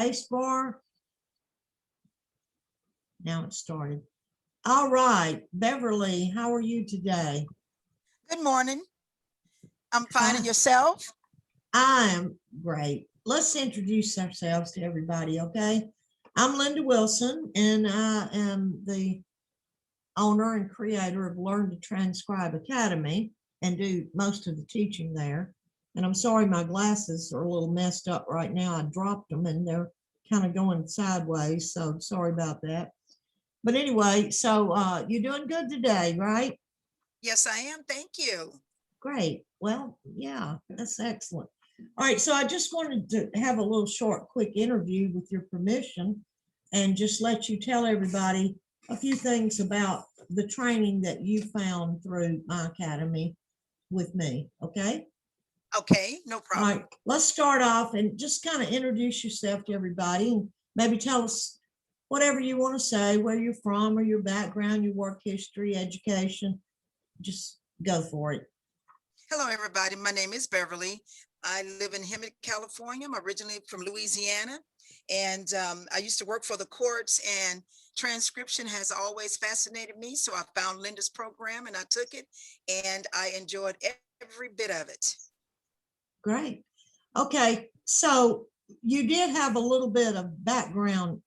space bar. Now it started. All right, Beverly, how are you today? Good morning. I'm fine. And yourself? I am great. Let's introduce ourselves to everybody, okay? I'm Linda Wilson, and I am the owner and creator of Learn to Transcribe Academy and do most of the teaching there. And I'm sorry, my glasses are a little messed up right now. I dropped them and they're kind of going sideways, so sorry about that. But anyway, so you're doing good today, right? Yes, I am. Thank you. Great. Well, yeah, that's excellent. All right, so I just wanted to have a little short, quick interview with your permission and just let you tell everybody a few things about the training that you found through my academy with me, okay? Okay, no All problem. right, let's start off and just kind of introduce yourself to everybody and maybe tell us whatever you want to say, where you're from or your background, your work history, education. Just go for it. Hello, everybody. My name is Beverly. I live in Hemet, California. I'm originally from Louisiana, and I used to work for the courts, and transcription has always fascinated me. So I found Linda's program and I took it, and I enjoyed every bit of it. Great. Okay, so you did have a little bit of background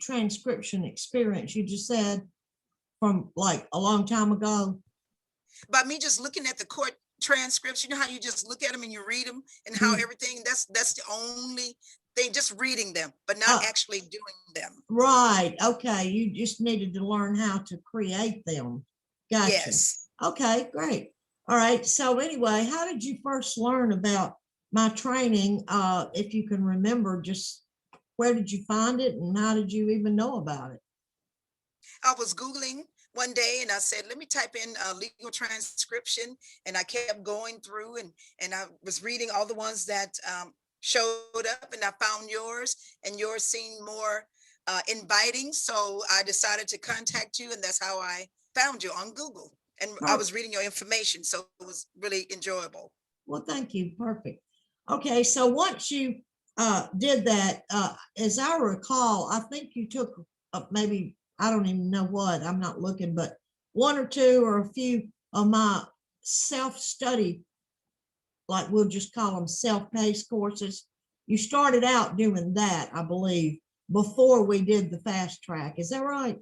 transcription experience, you just said, from like a long time ago. By me just looking at the court transcripts, you know how you just look at them and you read them and how everything, that's the only thing, just reading them, but not actually doing them. Right. Okay. You just needed to learn how to create them. Gotcha. Yes. Okay, great. All right. So anyway, how did you first learn about my training? If you can remember, just where did you find it and how did you even know about it? I was Googling one day and I said, let me type in legal transcription. And I kept going through and I was reading all the ones that showed up, and I found yours, and yours seemed more inviting. So I decided to contact you, and that's how I found you on Google. And I was reading your information, so it was really enjoyable. Well, thank you. Perfect. Okay, so once you did that, as I recall, I think you took maybe, I don't even know what, I'm not looking, but one or two or a few of my self-study, like we'll just call them self-paced courses. You started out doing that, I believe, before we did the fast track. Is that right?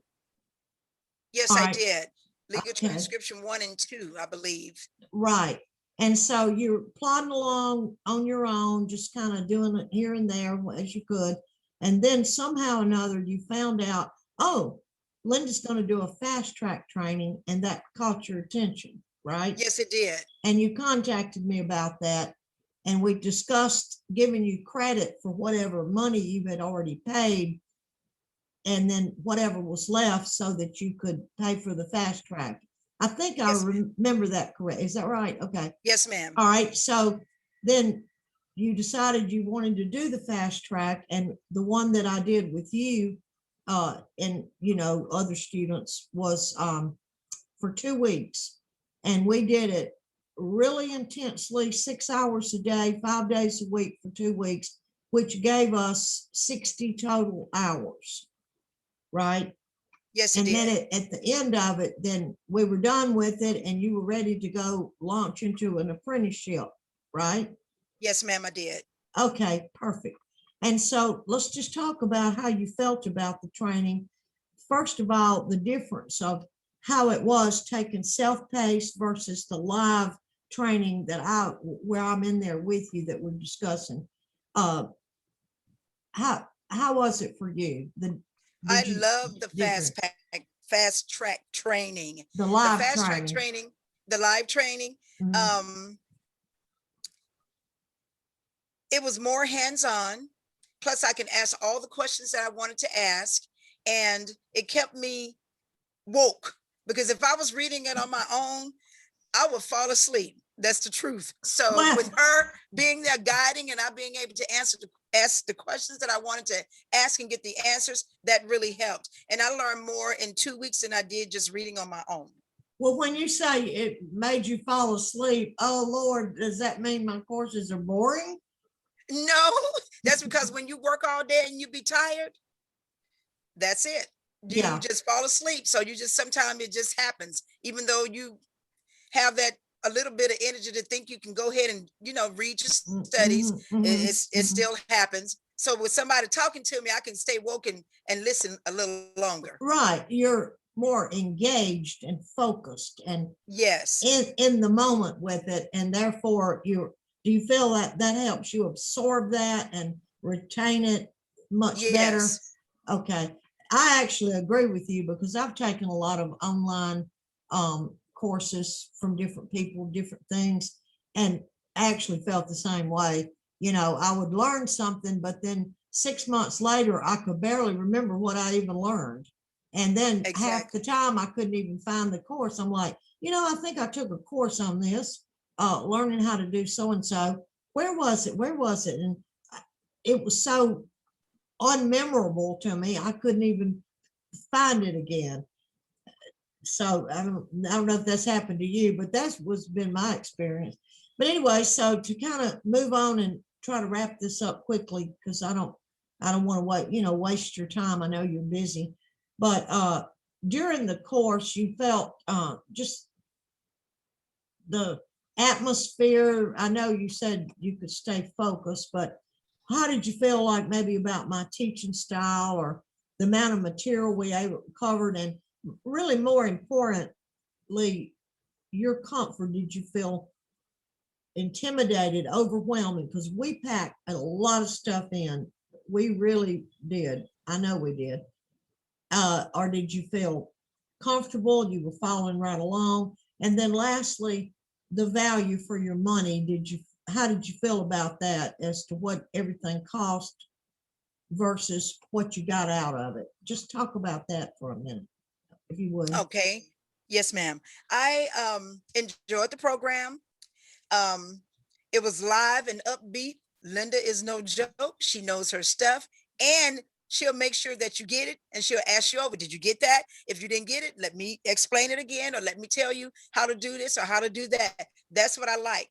Yes, All I right. did. Legal Okay. transcription 1 and 2, I believe. Right. And so you're plodding along on your own, just kind of doing it here and there as you could. And then somehow or another, you found out, oh, Linda's going to do a fast track training, and that caught your attention, right? Yes, it did. And you contacted me about that. And we discussed giving you credit for whatever money you had already paid, and then whatever was left so that you could pay for the fast track. I think I remember that correct. Is that right? Okay. Yes, ma'am. All right. So then you decided you wanted to do the fast track, and the one that I did with you and, you know, other students was for 2 weeks. And we did it really intensely, 6 hours a day, 5 days a week for 2 weeks, which gave us 60 total hours, right? Yes, and then at the end of it, then we were done with it and you were ready to go launch into an apprenticeship, right? Yes, ma'am, I did. Okay, perfect. And so let's just talk about how you felt about the training. First of all, the difference of how it was taking self-paced versus the live training that where I'm in there with you that we're discussing. How was it for you? I love the fast track training. The live fast track training, the live training. Mm-hmm. It was more hands-on. Plus, I can ask all the questions that I wanted to ask, and it kept me woke, because if I was reading it on my own, I would fall asleep. That's the truth. So with her being there guiding and I being able to ask the questions that I wanted to ask and get the answers, that really helped. And I learned more in 2 weeks than I did just reading on my own. Well, when you say it made you fall asleep, oh Lord, does that mean my courses are boring? No, That's because when you work all day and you be tired, that's it. You Yeah. just fall asleep. So you just, sometimes it just happens, even though you have that a little bit of energy to think you can go ahead and, read your studies. It still happens. So with somebody talking to me, I can stay woke and listen a little longer. Right. You're more engaged and focused and yes, in the moment with it. And therefore do you feel that that helps you absorb that and retain it much better? yes, Okay. I actually agree with you because I've taken a lot of online courses from different people, different things, and actually felt the same way. I would learn something, but then 6 months later, I could barely remember what I even learned. And then half the exactly. time I couldn't even find the course. I'm like, I think I took a course on this, learning how to do so-and-so. Where was it? Where was it? And it was so unmemorable to me. I couldn't even find it again. So I don't know if that's happened to you, but that's what's been my experience. But anyway, so to kind of move on and try to wrap this up quickly, because I don't want to waste your time. I know you're busy, but during the course, you felt just the atmosphere. I know you said you could stay focused, but how did you feel like maybe about my teaching style or the amount of material we covered, and really more importantly, your comfort? Did you feel intimidated, overwhelming? Because we packed a lot of stuff in. We really did. I know we did. Or did you feel comfortable? You were following right along? And then lastly, the value for your money. How did you feel about that as to what everything cost versus what you got out of it? Just talk about that for a minute, if you would. Okay. Yes, ma'am. I enjoyed the program. Um, it was live and upbeat. Linda is no joke. She knows her stuff, and she'll make sure that you get it, and she'll ask you over, did you get that? If you didn't get it, let me explain it again, or let me tell you how to do this or how to do that. That's what I like.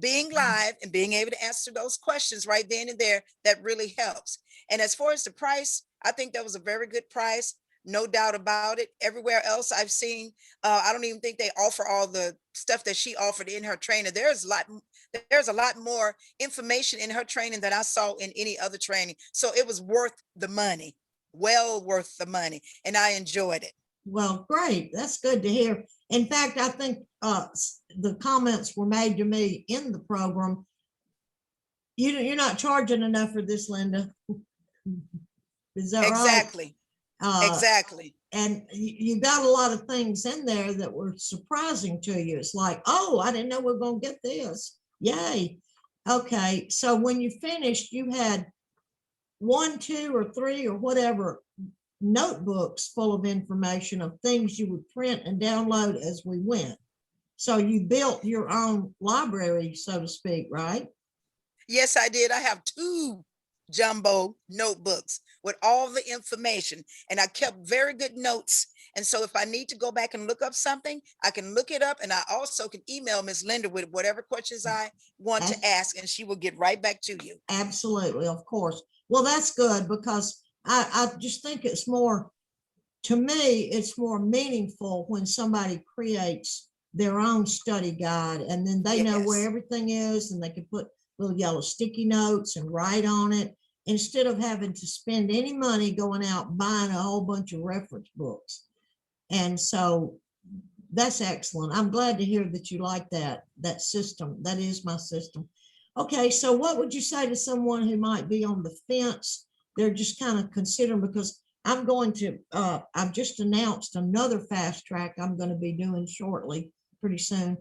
Being live and being able to answer those questions right then and there, that really helps. And as far as the price, I think that was a very good price. No doubt about it. Everywhere else I've seen, I don't even think they offer all the stuff that she offered in her training. There's a lot more information in her training than I saw in any other training. So it was worth the money, well worth the money. And I enjoyed it. Well, great. That's good to hear. In fact, I think the comments were made to me in the program. You're not charging enough for this, Linda. Is that right? Exactly. Exactly. And you got a lot of things in there that were surprising to you. It's like, oh, I didn't know we were going to get this. Yay. Okay. So when you finished, you had 1, 2, or 3 or whatever notebooks full of information of things you would print and download as we went. So you built your own library, so to speak, right? Yes, I did. I have 2 jumbo notebooks with all the information, and I kept very good notes. And so if I need to go back and look up something, I can look it up, and I also can email Miss Linda with whatever questions I want to ask, and she will get right back to you. Absolutely, of course. Well, that's good, because I just think it's more, to me, it's more meaningful when somebody creates their own study guide, and then they know where Yes. everything is, and they can put little yellow sticky notes and write on it, instead of having to spend any money going out buying a whole bunch of reference books. And so that's excellent. I'm glad to hear that you like that system. That is my system. Okay, so what would you say to someone who might be on the fence? They're just kind of considering, because I've just announced another fast track I'm going to be doing shortly, pretty soon.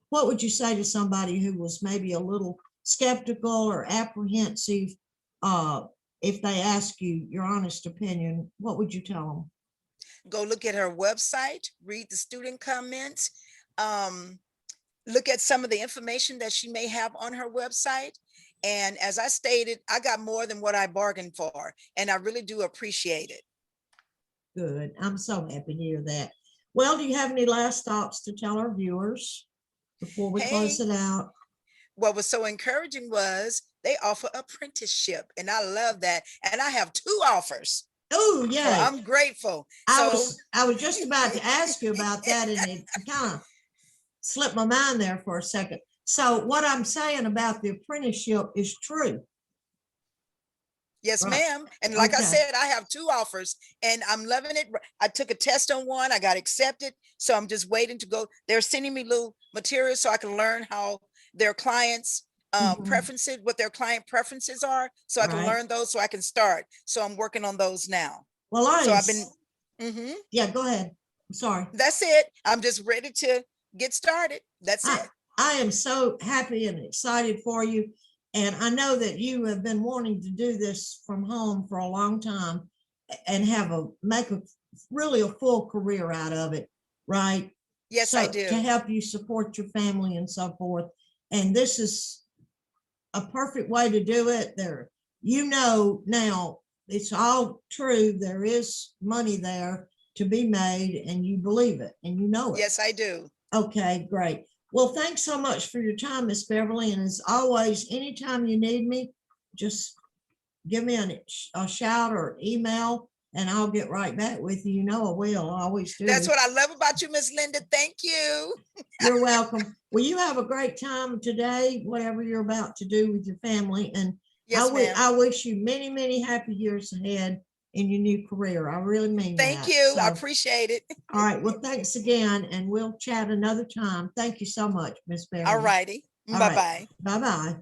What would you say to somebody who was maybe a little skeptical or apprehensive? If they ask you your honest opinion, what would you tell them? Go look at her website, read the student comments, look at some of the information that she may have on her website. And as I stated, I got more than what I bargained for, and I really do appreciate it. Good. I'm so happy to hear that. Well, do you have any last thoughts to tell our viewers before we close Hey, it out? what was so encouraging was they offer apprenticeship, and I love that. And I have 2 offers. Oh, So yeah. I'm grateful. I So was just about to ask you about that, and it kind of slipped my mind there for a second. So what I'm saying about the apprenticeship is true. yes, Right. ma'am. And like I Okay. said, I have 2 offers and I'm loving it. I took a test on one, I got accepted. So I'm just waiting to go. They're sending me little materials so I can learn how their clients Mhm. preferences, what their client preferences are. So I can Right. learn those so I can start. So I'm working on those now. Well, So I've been, yeah, go ahead. I'm sorry. that's it. I'm just ready to get started. That's I, it. I am so happy and excited for you. And I know that you have been wanting to do this from home for a long time and make a really a full career out of it, right? Yes, I do. To help you support your family and so forth. And this is a perfect way to do it. There, now it's all true. There is money there to be made, and you believe it, and you know it. Yes, I do. Okay, great. Well, thanks so much for your time, Miss Beverly. And as always, anytime you need me, just give me a shout or email, and I'll get right back with you. You know I will. I always do. That's what I love about you, Miss Linda. Thank you. You're welcome. Well, you have a great time today, whatever you're about to do with your family. And Yes, ma'am. I wish you many, many happy years ahead in your new career. I really mean Thank that. you. So, I appreciate it. all right. Well, thanks again, and we'll chat another time. Thank you so much, Miss Beverly. All righty. All Bye-bye. right. Bye-bye.